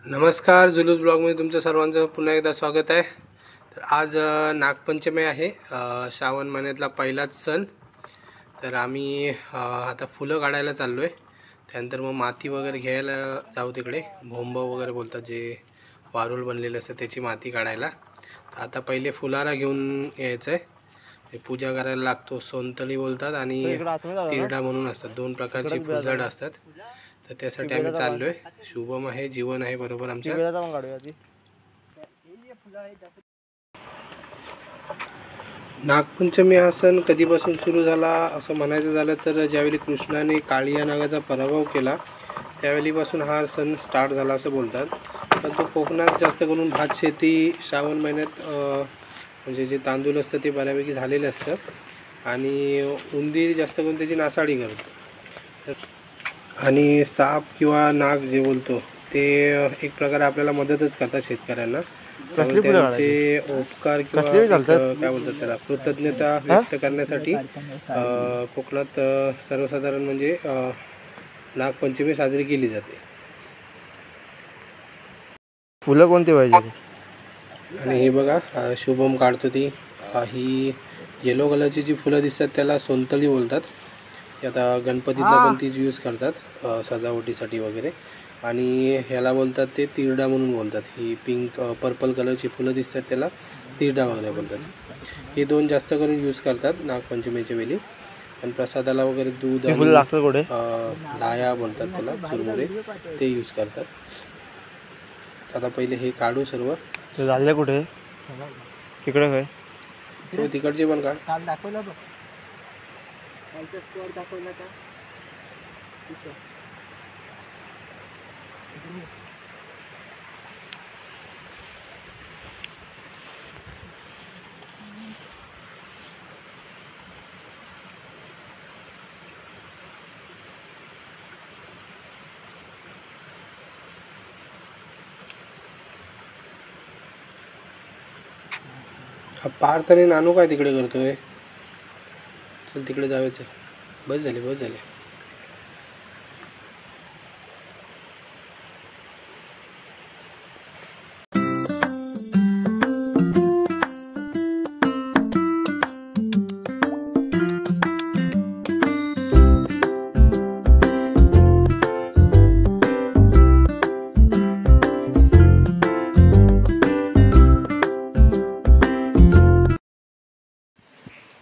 नमस्कार, जुलूस ब्लॉगमध्ये तुमचं सर्वांचं पुन्हा एकदा स्वागत आहे। तर आज नागपंचमी आहे, श्रावण महिन्यातला पहिलाच सण। तर आम्ही आता फुलं काढायला चाललो आहे। त्यानंतर मग माती वगैरे घ्यायला जाऊ, तिकडे भोंब वगैरे बोलतात, जे वारूळ बनलेलं असतं त्याची माती काढायला। आता पहिले फुलारा घेऊन यायचं आहे, पूजा करायला लागतो। सोनतळी बोलतात आणि तिरडा म्हणून असतात, दोन प्रकारची फुलझाडं असतात। तर त्यासाठी आम्ही चाललोय। शुभम आहे, जीवन आहे बरोबर आमच्या। नागपंचमी हा सण कधीपासून सुरू झाला असं म्हणायचं झालं तर ज्यावेळी कृष्णाने काळिया नागाचा पराभव केला त्यावेळीपासून हा सण स्टार्ट झाला असं बोलतात। पण तो कोकणात जास्त करून भात शेती श्रावण महिन्यात म्हणजे जे तांदूळ असतं ते बऱ्यापैकी झालेलं असतं आणि उंदीर जास्त करून त्याची नासाडी करतो। आणि साप किंवा नाग जे बोलतो ते एक प्रकारे आपल्याला मदतच करतात शेतकऱ्यांना। त्यांचे उपकार किंवा काय बोलतात त्याला कृतज्ञता व्यक्त करण्यासाठी कोकणात सर्वसाधारण म्हणजे नागपंचमी साजरी केली जाते। फुलं कोणती पाहिजे? आणि हे बघा, शुभम काढतो ती ही येलो कलरची जी फुलं दिसतात त्याला सोनतळी बोलतात। आता गणपतीला पण तीच यूज करतात सजावटीसाठी वगैरे। आणि ह्याला बोलतात ते तिरडा म्हणून बोलतात। ही पिंक पर्पल कलरची फुलं दिसतात त्याला तिरडा वगैरे बोलतात। हे दोन जास्त करून यूज करतात नागपंचमीच्या वेळी। आणि प्रसादाला वगैरे दूध आणि लाया बोलतात त्याला, चुरमुरे, ते यूज करतात। आता पहिले हे काढू सर्व। झाले कुठे? तिकडे काय तो तिकडचे पण काढ। दाखवला बघ, दाखवला का? हा पार तरी नानू काय तिकडे करतोय? चल तिकडे जावे, चल। बस झाले, बस झाले।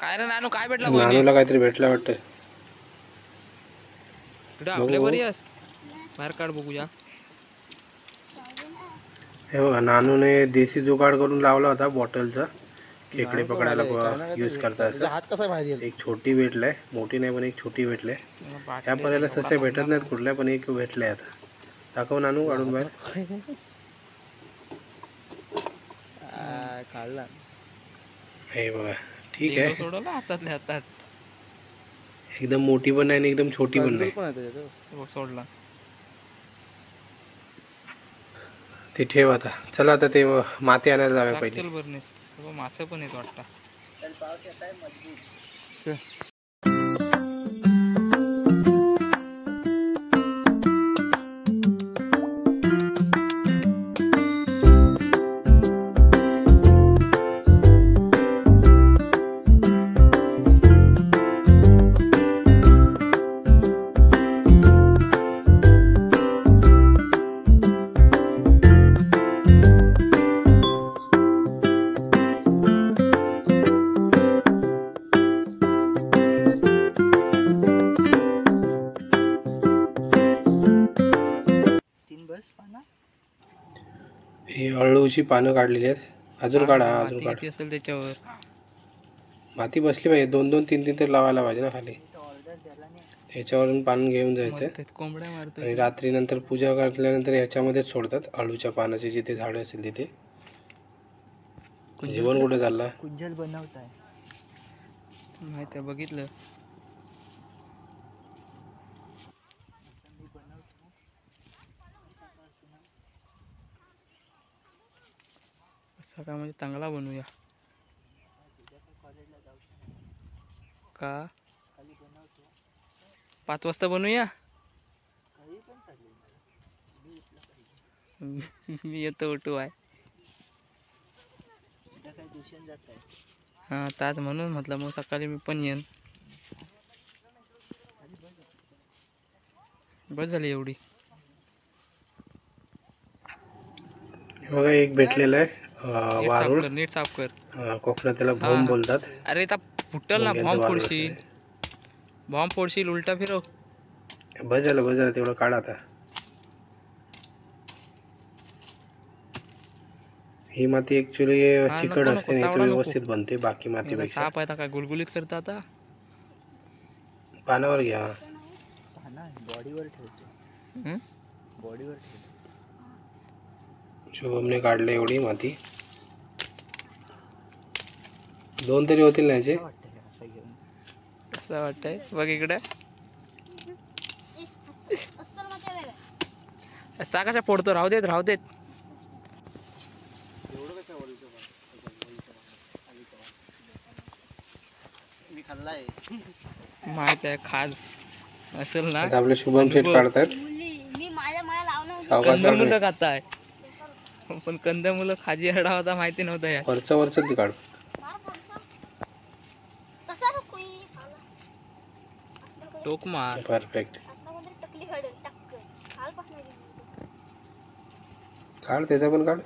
काय रे नानू, काय भेटला? नानूला काहीतरी भेटलं वाटतं। आपल्या बरी आहेस? बाहेर काढ बघूया। हे बघा, नानूने देशी जुगाड करून लावला होता बॉटलचा, खेकडे पकडायला यूज करतात। हात कसा बाहेर? एक छोटी भेटलाय, मोठी नाही पण एक छोटी भेटले। ह्या पर्याला ससे भेटत नाहीत कुठल्या, पण एक भेटलंय। आता दाखव नानू काढून बाहेर। काढला हे बघा, ठीक आहे। सोडवला हातातल्या हातात। एकदम मोठी पण नाही आणि एकदम छोटी पण नाही। सोडला ते ठेव आता। चला आता ते माती आणायला जाऊया पहिले। मासे पण येत वाटतं। ही अळूची पानं काढलेली आहेत, अजून काढा, अजून काढ। असेल त्याच्यावर माती बसली पाहिजे, दोन दोन तीन तीन तर लावायला पाहिजे ना खाली। ह्याच्यावरून पान घेऊन जायचं कोंबड्या मारतो आणि रात्री नंतर पूजा करल्यानंतर ह्याच्यामध्येच सोडतात, अळूच्या पानाचे जिथे झाड असेल तिथे। जीवन कुठे चालला? कुंजल बनवताय माहिती आहे, बघितलं। सकाळ म्हणजे चांगला बनवूया का? 5 वाजता बनवूया। मी येतो उठू आहे. काय ट्युशन जात आहे. हां ताज म्हणून म्हटलं मग सकाळी मी पण येईन. बस झाली एवढी. हे बघा एक भेटलेला आहे नीट साफ वारुळ. कर, नीट साफ कर. कोकणात त्याला भोम बोलतात. अरे त्या फुटल ना, मुंग्यांचं बॉम्ब वारुळ फोडशील. असते. बॉम्ब फोडशील, उलटा फिरव. बस झालं तेवढं काढ आता. ही माती ऍक्च्युली हा, चिकट नको, असते, नको, याची तावडा नको. व्यवस्थित बनते बाकी याला मातीपेक्षा. साप आहे आता, काय गुलगुलीत करता आता. पानावर घ्या. बॉडीवर ठेवतो. हं? बॉडीवर ठेवतो. शुभमने काढले एवढी माती. 2 तरी होतील ना याचे. वाटतं हे असं घेऊन. असं वाटतंय बघ इकडे. ता कशा फोडतो, राहू देत, राहू देत. मी खाल्लाय. माहित आहे, खाज असेल ना. आता आपले शुभम शेट काढतात. सावकाश काढ रे. कंदमुलं खाताय, पण कंदमुलं खाजी हडा होता माहिती नव्हतं या. वरचं ती काढ. टोक मार. परफेक्ट. काढ त्याचा पण काढ.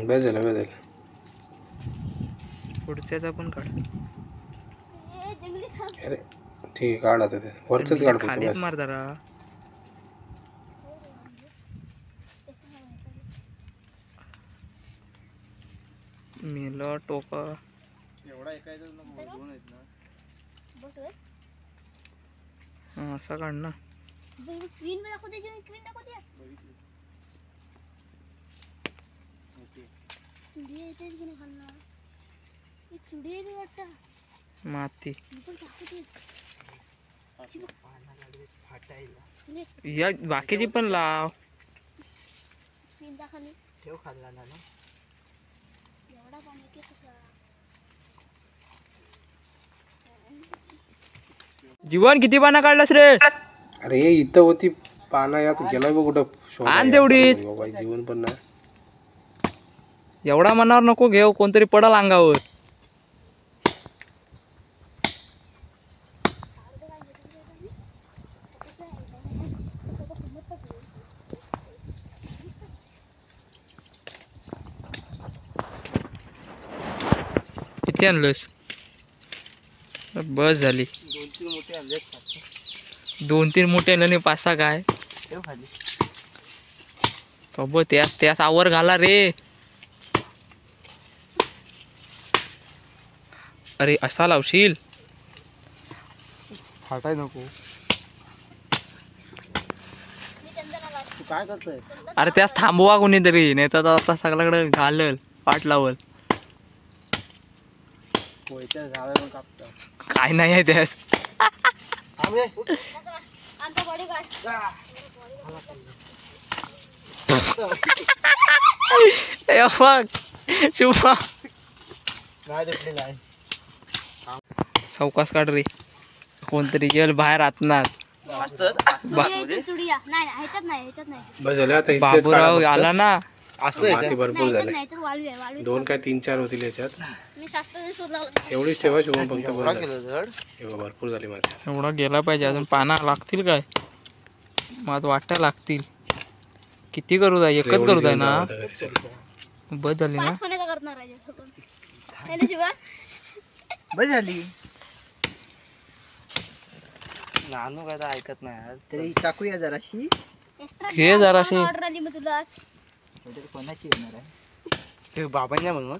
बस झालं. पुढच्याचा पण काढ. अरे ठीक आहे, काढ आता ते वरचंच काढ फक्त खालीच बस. मार जरा. मेला टोका. एवढा एकायचा दोन आहेत ना. हा असा काढ ना. माती या बाकीची पण लाव. ठेव खाल्ला ना. जीवन किती पाना काढलास रे? अरे इथं होती पाना, या तू गेला बघ कुठं शोधायला. आण तेवढीच. बाबा जीवन पण नाही. एवढा मनावर नको घेऊ, कोणतरी पडल अंगावर. किती आणलंस? बस झाली. 2-3 मोठे आणले. 2-3 मोठे आणलं नाही, 5-6 काय. ठेव खाली. अबो त्यास आवर घाला रे. अरे असा लावशील. फाटाय नको. तू काय करतोय? अरे त्यास थांबवा कोणीतरी, नाही तर आता सगळ्याकडे घालल, पाठ लावल. कोयत्या झाडा पण कापता. काय नाही आहे त्यास. शुभा नाही तुटलेला आहे. सावकाश काढ रे, कोणतरी येल बाहेर आतणार. बस झालं आता. इथलेच बाबूराव काढा आला फक्त. ना. असं आहे माती भरपूर झाले. 2 काय 3-4 होतील याच्यात. एवढीच ठेवा शुभम फक्त. का? बस केलं झालं. जड. हे भरपूर झाली माती. एवढा गेला पाहिजे, अजून पाना लागतील काय? मला वाटतं लागतील. किती करू द्या, एकच करू द्या ना. बस झाली ना. बस झाली. नानू काय तर ऐकत नाही यार. तरी टाकूया जराशी. घे जराशी. कोणाची येणार आहे? ते बाबांना म्हणून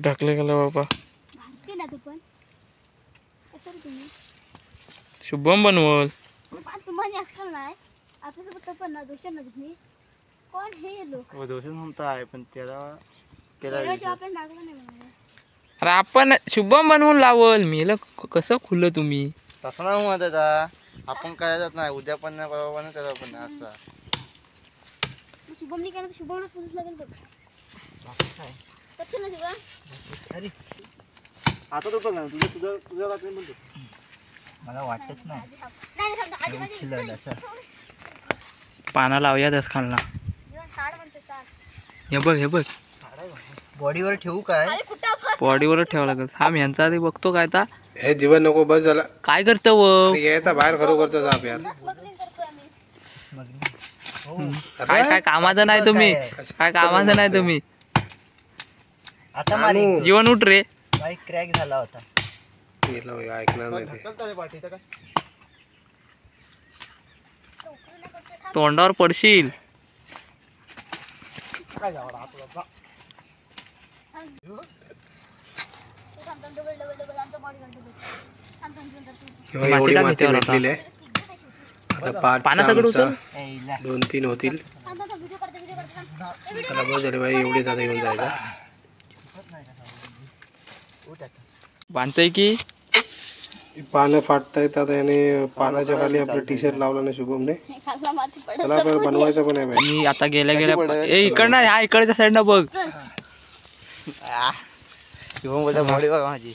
ढकले गेला बाबा. शुभम बनवल. दोषी म्हणता आहे, पण त्याला अरे आपण शुभम बनवून लावल. मेलं कसं खुलं तुम्ही. तसं नाही म्हणत आता. आपण काय जात नाही, उद्या पण नाही, परवा नाही, त्याला पण नाही. असं शुभमनी केलं तर शुभमलाच पुसूच लागेल बघ. बाकी काय? कसं ना शुभम? अरे मला वाटत नाही उचलल असं. पाना लावूया दस खालना. हे बघ हे बघ बॉडीवर ठेवू काय? बॉडीवर ठेवावं लागेल. हा यांचा आधी बघतो काय आता. हे जीवन नको बस झाला. काय करतो व यायचा बाहेर खरोखरचा जाप यार. काय काय कामाचं नाही तुम्ही. काय कामाचं नाही तुम्ही. आता मारी जीवन उठ रे. बाईक क्रॅक झाला होता. गेला होय, ऐकणार नाही ते. तोंडावर पडशील. एवढी माती भेटलेली आहे. आता 5 पाना सगळं उचल. 2-3 होतील. चला बस झाले बाई, एवढीच आता घेऊन जायचा. बांधतोय की पानं फाटतायत आता. याने पानाच्या खाली आपलं टी शर्ट लावला ना शुभमने. चला बरं बनवायचं पण आहे बाई. मी आता गेल्या इकडनं ह्या इकडच्या साईडनं बघ. शिवम बोलता बॉडी बघ माझी.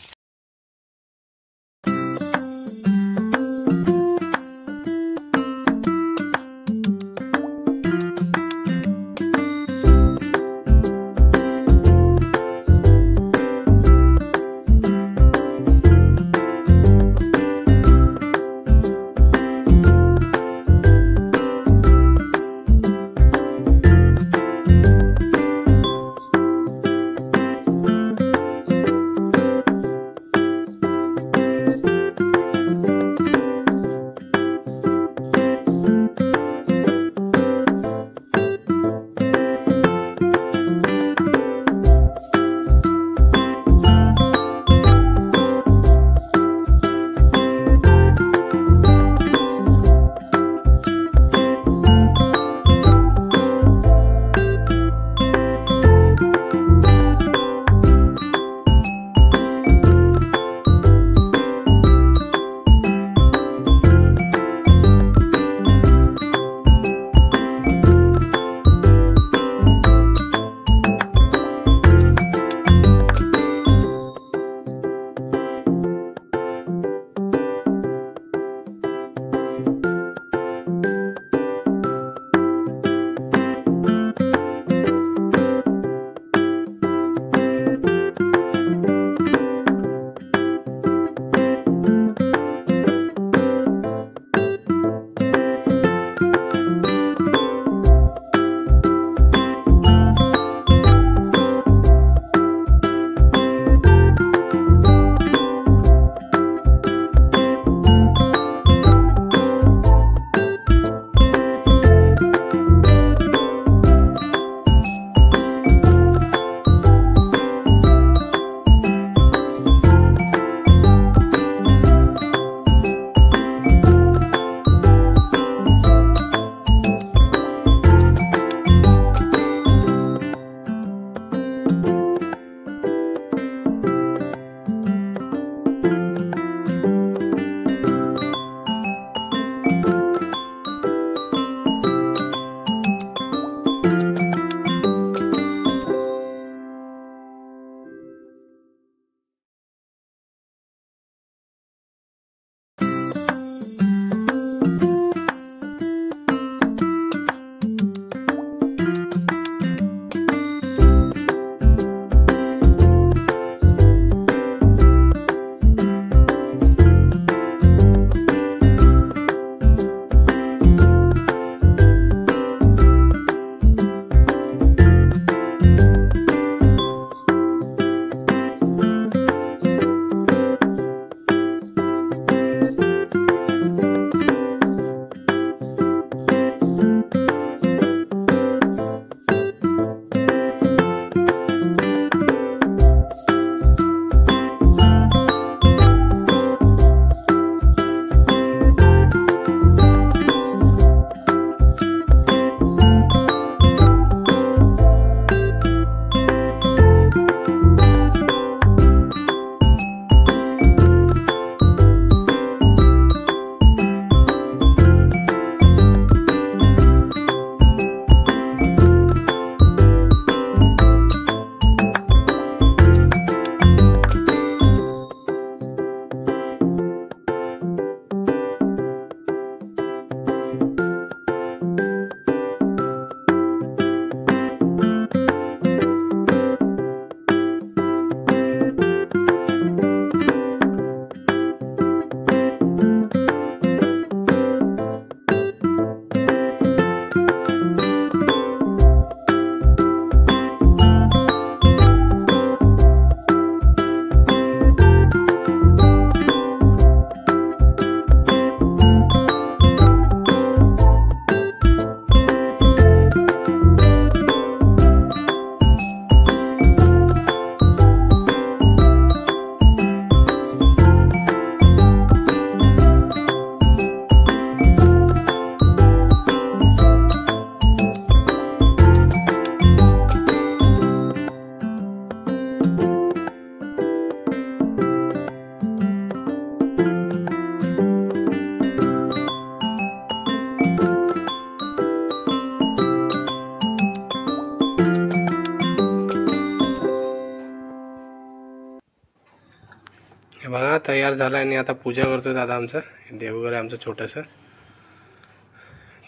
हे बघा तयार झालं आणि आता पूजा करतो दादा आमचं. देवघर आहे आमचं छोटंसं.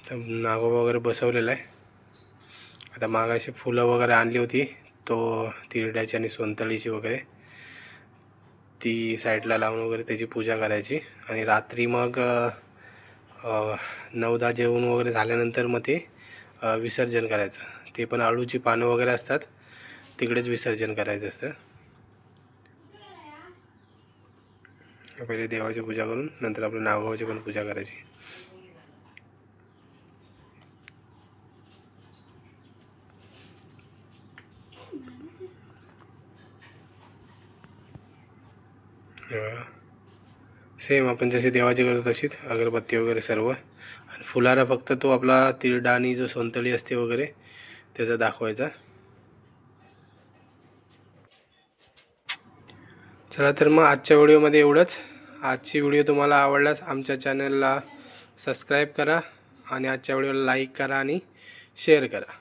तर नागोबा वगैरे बसवलेलं आहे. आता मागाशी फुलं वगैरे आणली होती, तो तिरड्याची आणि सोनतळीची वगैरे, ती साईडला लावून वगैरे त्याची पूजा करायची. आणि रात्री मग 9-10 जेवण वगैरे झाल्यानंतर मग ते विसर्जन करायचं. ते पण आळूची पानं वगैरे असतात, तिकडेच विसर्जन करायचं असतं. पहिले देवाची पूजा करून नंतर आपल्या नागोबाची पण पूजा करायची. सेम आपण जशी देवाची करतो तशीच अगरबत्ती वगैरे सर्व. आणि फुलारा फक्त तो आपला तिरडा आणि जो सोनतळी असते वगैरे त्याचा दाखवायचा. चला तर मग आजच्या व्हिडिओमध्ये एवढंच. आजची व्हिडिओ तुम्हाला आवडल्यास आमच्या चॅनलला सबस्क्राईब करा आणि आजच्या व्हिडिओला लाईक करा आणि शेअर करा.